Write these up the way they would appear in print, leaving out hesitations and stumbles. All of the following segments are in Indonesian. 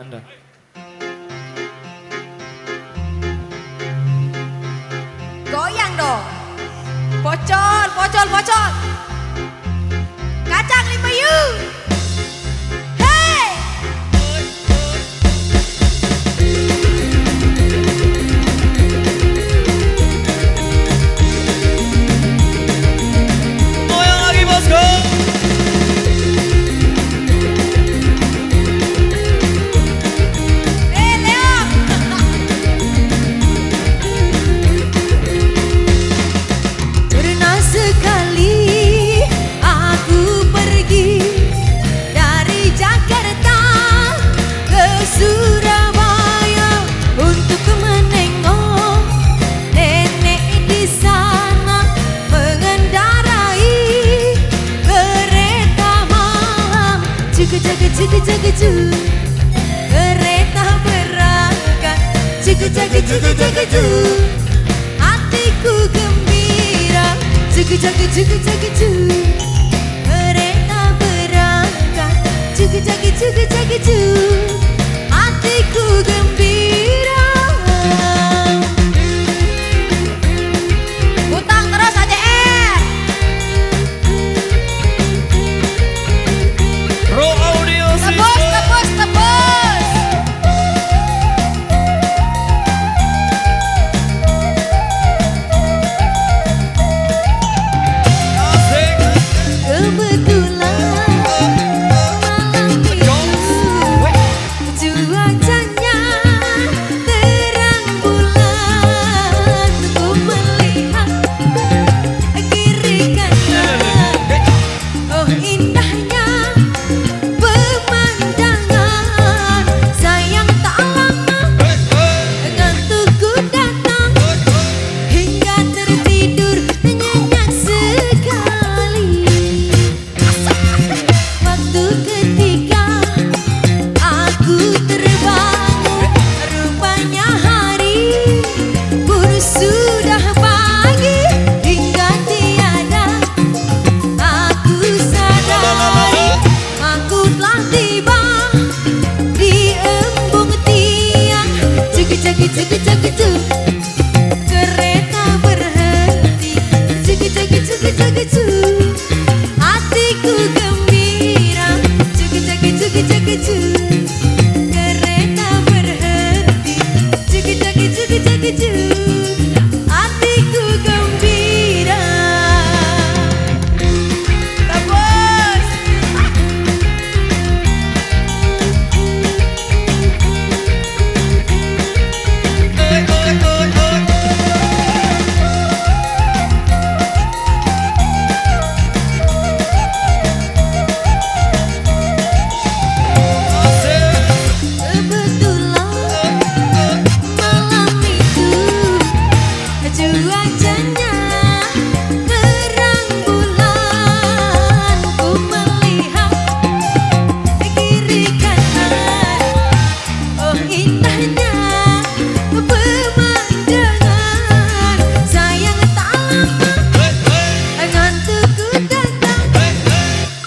Anda. Goyang dong. Pocol, pocol, pocol. Kacang 5 yu. Hey. Goyang lagi bosku. Sekali aku pergi dari Jakarta ke Surabaya untuk menengok nenek di sana mengendarai kereta malam. Cuk cuk cuk cuk cuk, kereta berangkat. Cuk cuk cuk cuk cuk, hatiku gembira. Cuk cuk cuk cuk cuk, kereta berangkat. Cuk cuk cuk cuk cuk, hatiku gembira. Utang terus AJR. Pro Audio System. Tebus, tebus, tebus. Asik. Kebetulan malam itu cuacanya terang bulan. Ku melihat kiri kanan, oh indahnya pemandangan. Sayang tak lama ngantukku datang, hingga tertidur nyenyak sekali. Waktu ketika aku terbangun, rupanya hari pun sudah pagi. Hingga tiada aku sadari, aku telah tiba di embung tiang. Cuk cuk cuk cuk cuk, kereta berhenti. Cuk cuk cuk cuk cuk, hatiku gembira. Cuk cuk cuk cuk cuk, kereta berhenti. Cuk cuk cuk cuk cuk, hatiku gembira. Tebus. Kebetulan malam itu cuacanya terang bulan. Ku melihat kiri kanan, oh indahnya pemandangan. Sayang tak lama ngantukku datang,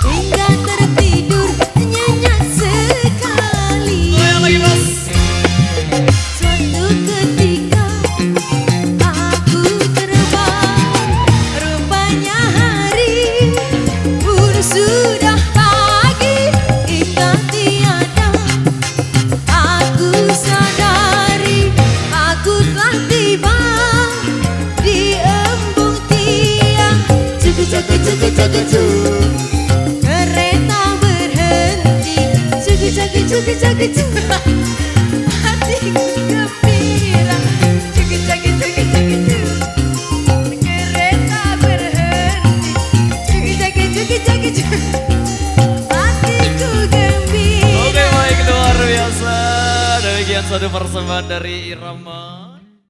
hingga tertidur nyenyak sekali. Goyang lagi bos. Suatu ketika aku terbang, rupanya hari pun sudah pagi. Hingga tiada aku sadari, aku telah tiba di embung tiang. Cuk cuk cuk cuk cuk, kereta berhenti. Cuk cuk cuk cuk cuk, hatiku gembira. Cuk cuk cuk cuk cuk, kereta berhenti. Cuk cuk cuk cuk cuk, hatiku gembira. Oke baik luar biasa. Demikian satu persembahan dari Irama.